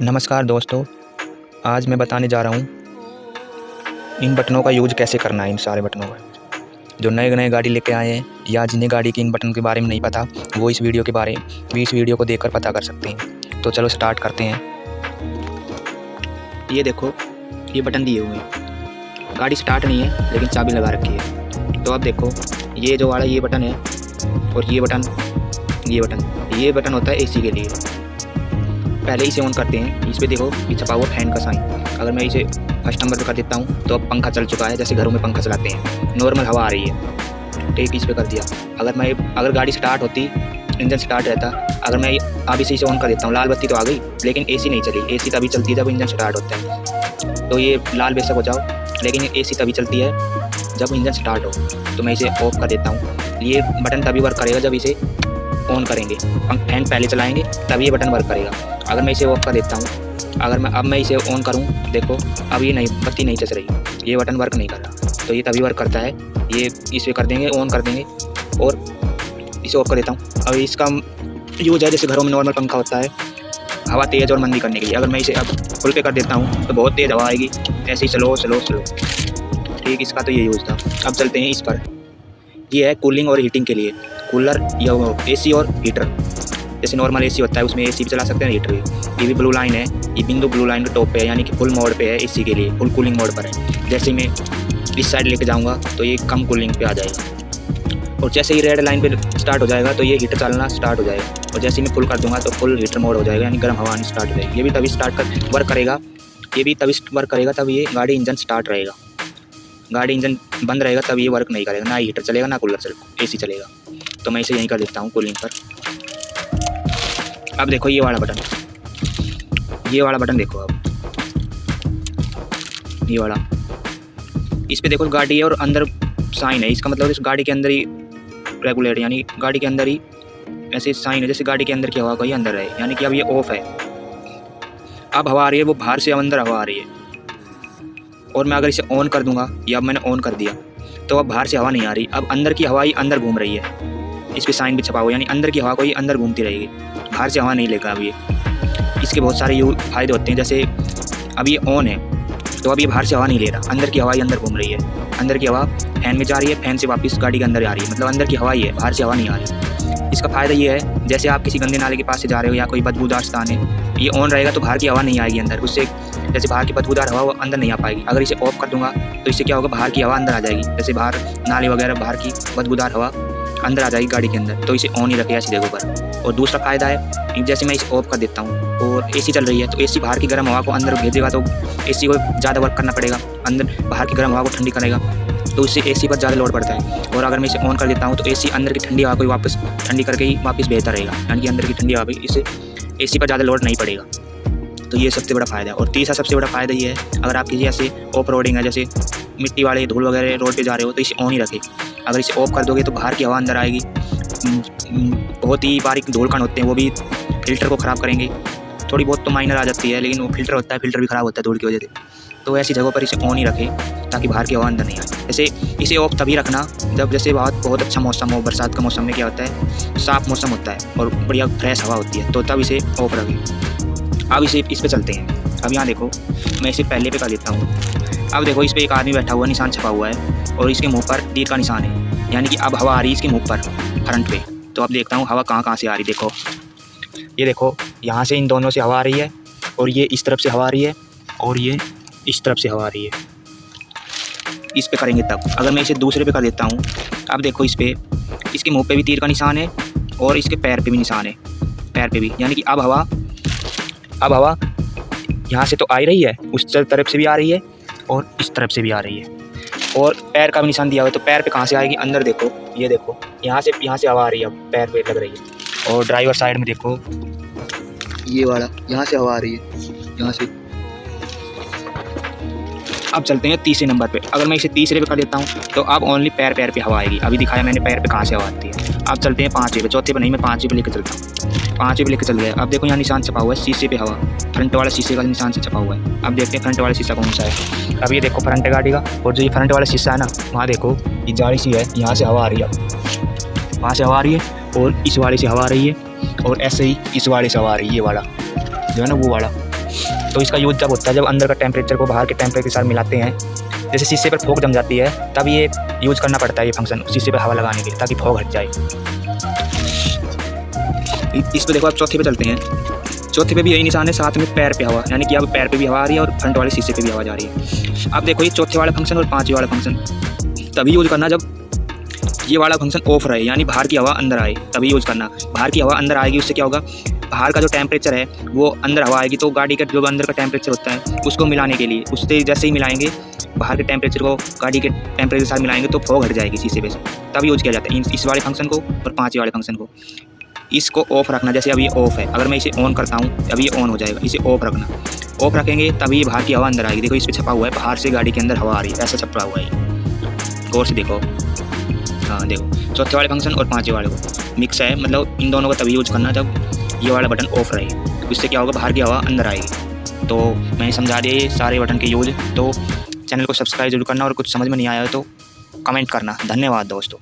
नमस्कार दोस्तों, आज मैं बताने जा रहा हूँ इन बटनों का यूज कैसे करना है। इन सारे बटनों का जो नए गाड़ी लेके आए हैं या जिन्हें गाड़ी के इन बटन के बारे में नहीं पता, वो इस वीडियो को देखकर पता कर सकते हैं। तो चलो स्टार्ट करते हैं। ये देखो, ये बटन दिए हुए हैं। गाड़ी स्टार्ट नहीं है लेकिन चाबी लगा रखी है। तो अब देखो, ये जो वाला ये बटन है और ये बटन होता है एसी के लिए। पहले इसे ऑन करते हैं। इस पर देखो, ये छपा हुआ फैन का साइन। अगर मैं इसे फर्स्ट नंबर पर कर देता हूँ तो अब पंखा चल चुका है। जैसे घरों में पंखा चलाते हैं, नॉर्मल हवा आ रही है। ठीक, इस पर कर दिया। अगर गाड़ी स्टार्ट होती, इंजन स्टार्ट रहता, अगर मैं अब इसे ऑन कर देता हूँ, लाल बत्ती तो आ गई लेकिन एसी नहीं चली। एसी तभी चलती है जब इंजन स्टार्ट होता है। तो ये लाल बेशक हो जाओ, लेकिन एसी तभी चलती है जब इंजन स्टार्ट हो। तो मैं इसे ऑफ कर देता हूँ। ये बटन तभी वर्क करेगा जब इसे ऑन करेंगे, फैन पहले चलाएंगे तभी ये बटन वर्क करेगा। अगर मैं इसे ऑफ कर देता हूँ, अब मैं इसे ऑन करूँ, देखो अब ये नहीं, बत्ती नहीं चल रही, ये बटन वर्क नहीं कर रहा। तो ये तभी वर्क करता है। ये इसे कर देंगे, ऑन कर देंगे और इसे ऑफ कर देता हूँ। अब इसका यूज है जैसे घरों में नॉर्मल पंखा होता है, हवा तेज़ और मंदी करने के लिए। अगर मैं इसे अब फुल पे कर देता हूँ तो बहुत तेज़ हवा आएगी, ऐसे ही स्लो। ठीक, इसका तो ये यूज़ था। अब चलते हैं इस पर। ये है कूलिंग और हीटिंग के लिए, कूलर या एसी और हीटर। जैसे नॉर्मल एसी होता है उसमें एसी भी चला सकते हैं, हीटर भी। ये भी ब्लू लाइन है, ये बिंदु ब्लू लाइन के टॉप पे है, यानी कि फुल मोड पे है एसी के लिए, फुल कूलिंग मोड पर है। जैसे मैं इस साइड लेके जाऊंगा तो ये कम कूलिंग पे आ जाएगा, और जैसे ही रेड लाइन पे स्टार्ट हो जाएगा तो ये हीटर चलना स्टार्ट हो जाएगा। और जैसे मैं फुल कर दूंगा तो फुल हीटर मोड हो जाएगा, यानी गर्म हवा आनी स्टार्ट हो जाएगी। ये भी तभी वर्क करेगा तब ये गाड़ी इंजन स्टार्ट रहेगा। गाड़ी इंजन बंद रहेगा तब ये वर्क नहीं करेगा, ना हीटर चलेगा ना कूलर चलेगा, एसी चलेगा। तो मैं इसे यहीं कर देता हूँ कूलिंग पर। अब देखो ये वाला बटन देखो। अब ये वाला, इस पे देखो गाड़ी है और अंदर साइन है। इसका मतलब इस गाड़ी के अंदर ही रेगुलेटर, यानी गाड़ी के अंदर ही ऐसे साइन है जैसे गाड़ी के अंदर की हवा को ही अंदर है, यानी कि अब ये ऑफ है। अब हवा आ रही है, वो बाहर से अंदर हवा आ रही है। और मैं अगर इसे ऑन कर दूंगा, या अब मैंने ऑन कर दिया, तो अब बाहर से हवा नहीं आ रही, अब अंदर की हवा ही अंदर घूम रही है। इस पर साइन भी छपा हुआ, यानी अंदर की हवा को ही अंदर घूमती रहेगी, बाहर से हवा नहीं लेगा। अब ये इसके बहुत सारे फायदे होते हैं। जैसे अब ये ऑन है तो अब ये बाहर से हवा नहीं ले रहा, अंदर की हवा ही अंदर घूम रही है। अंदर की हवा फैन में जा रही है, फैन से वापस गाड़ी के अंदर आ रही है, मतलब अंदर की हवा ही है, बाहर से हवा नहीं आ रही। इसका फ़ायदा ये है, जैसे आप किसी गंदे नाले के पास से जा रहे हो या कोई बदबूदार स्थान है, ये ऑन रहेगा तो बाहर की हवा नहीं आएगी अंदर, उससे जैसे बाहर की बदबूदार हवा वो अंदर नहीं आ पाएगी। अगर इसे ऑफ कर दूंगा तो इससे क्या होगा, बाहर की हवा अंदर आ जाएगी। जैसे बाहर नाले वगैरह, बाहर की बदबूदार हवा अंदर आ जाएगी गाड़ी के अंदर। तो इसे ऑन ही रखे ऐसी जगहों पर। और दूसरा फ़ायदा है, जैसे मैं इसे ऑफ कर देता हूँ और एसी चल रही है तो एसी बाहर की गर्म हवा को अंदर भेजेगा, तो एसी को ज़्यादा वर्क करना पड़ेगा, अंदर बाहर की गर्म हवा को ठंडी करेगा, तो इससे एसी पर ज़्यादा लोड पड़ता है। और अगर मैं इसे ऑन कर देता हूँ तो एसी अंदर की ठंडी हवा को वापस ठंडी करके ही वापस भेजता रहेगा, यानी कि अंदर की ठंडी हवा भी इससे एसी पर ज़्यादा लोड नहीं पड़ेगा। तो ये सबसे बड़ा फ़ायदा है। और तीसरा सबसे बड़ा फ़ायदा ये है, अगर आप किसी ऐसे ऑफ रोडिंग है, जैसे मिट्टी वाले धूल वगैरह रोड पे जा रहे हो, तो इसे ऑन ही रखें। अगर इसे ऑफ कर दोगे तो बाहर की हवा अंदर आएगी, बहुत ही बारीक धूल कण होते हैं, वो भी फिल्टर को ख़राब करेंगे। थोड़ी बहुत तो माइनर आ जाती है, लेकिन वो फिल्टर होता है, फिल्टर भी ख़राब होता है धूल की वजह से। तो ऐसी जगहों पर इसे ऑन ही रखें ताकि बाहर की हवा अंदर नहीं आए। जैसे इसे ऑफ तभी रखना जब जैसे बहुत अच्छा मौसम हो। बरसात का मौसम में क्या होता है, साफ़ मौसम होता है और बढ़िया फ्रेश हवा होती है, तो तब इसे ऑफ रखें। अब इस पे चलते हैं। अब यहाँ देखो, मैं इसे पहले पे कर देता हूँ। अब देखो, इस पर एक आदमी बैठा हुआ, निशान छपा हुआ है और इसके मुंह पर तीर का निशान है, यानी कि अब हवा आ रही है इसके मुंह पर, फ्रंट पे। तो अब देखता हूँ हवा कहाँ से आ रही। देखो, ये देखो, यहाँ से इन दोनों से हवा आ रही है, और ये इस तरफ से हवा आ रही है, और ये इस तरफ से हवा आ रही है। इस पे करेंगे तब। अगर मैं इसे दूसरे पे कर देता हूँ, अब देखो, इस पे इसके मुंह पे भी तीर का निशान है और इसके पैर पे भी निशान है, पैर पे भी, यानी कि अब हवा यहाँ से तो आ ही रही है, उस तरफ से भी आ रही है और इस तरफ से भी आ रही है। और पैर का भी निशान दिया हुआ है, तो पैर पे कहाँ से आएगी, अंदर देखो, ये देखो, यहाँ से हवा आ रही है, अब पैर पे लग रही है। और ड्राइवर साइड में देखो, ये वाला, यहाँ से हवा आ रही है, यहाँ से। अब चलते हैं तीसरे नंबर पे। अगर मैं इसे तीसरे पे कर देता हूँ तो अब ओनली पैर पे हवा आएगी। अभी दिखाया मैंने पैर पे कहाँ से हवा आती है। अब चलते हैं पाँचवें पे, चौथे पे नहीं, मैं पाँचवें पे लेकर चलता हूँ। पाँचवें पे लेकर चल गया। अब देखो यहाँ निशान छपा हुआ है शीशे पे हवा, फ्रंट वाला शीशे का निशान से छपा हुआ है। अब देखते हैं फ्रंट वाला शीशा कौन सा है। अब ये देखो फ्रंट है गाड़ी का, और जो ये फ्रंट वाला शीशा है ना, वहाँ देखो ये जाली सी है, यहाँ से हवा आ रही है, वहाँ से हवा आ रही है, और इस वाले से हवा आ रही है, और ऐसे ही इस वाले से हवा आ रही है। ये वाला जो है ना, वो वाला तो इसका यूज़ जब होता है जब अंदर का टेम्परेचर को बाहर के टेम्परेचर के साथ मिलाते हैं, जैसे शीशे पर फोक जम जाती है, तब ये यूज़ करना पड़ता है ये फंक्शन शीशे पर हवा लगाने के लिए, ताकि फोक हट जाए। इस पर देखो आप चौथे पे चलते हैं। चौथे पे भी यही निशान है, साथ में पैर पे हवा, यानी कि अब पैर पे भी हवा आ रही है और फ्रंट वाले शीशे पे भी हवा जा रही है। अब देखो ये चौथे वाला फंक्शन और पाँचवें वाला फंक्शन तभी यूज़ करना जब ये वाला फंक्शन ऑफ रहे, यानी बाहर की हवा अंदर आए, तभी यूज़ करना। बाहर की हवा अंदर आएगी, उससे क्या होगा, बाहर का जो टेम्परेचर है वो अंदर हवा आएगी, तो गाड़ी का जो अंदर का टेम्परेचर होता है उसको मिलाने के लिए, उससे जैसे ही मिलाएंगे बाहर के टेम्परेचर को गाड़ी के टेम्परेचर के साथ मिलाएंगे तो फॉग हट जाएगी शीशे पे से, तब यूज़ किया जाता है इस वाले फंक्शन को और पाँचवें वाले फंक्शन को। इसको ऑफ रखना, जैसे अभी ये ऑफ है, अगर मैं इसे ऑन करता हूँ अभी ये ऑन हो जाएगा, इसे ऑफ रखना। ऑफ रखेंगे तभी बाहर की हवा अंदर आएगी। देखो इस पर छपा हुआ है बाहर से गाड़ी के अंदर हवा आ रही है, ऐसा छपा हुआ है, गौर से देखो। हाँ देखो चौथे वाले फंक्शन और पाँचवें वाले को मिक्स है, मतलब इन दोनों को तभी यूज़ करना जब ये वाला बटन ऑफ रहे, तो इससे क्या होगा, बाहर की हवा अंदर आएगी। तो मैंने समझा दिया ये सारे बटन के यूज़। तो चैनल को सब्सक्राइब जरूर करना और कुछ समझ में नहीं आया तो कमेंट करना। धन्यवाद दोस्तों।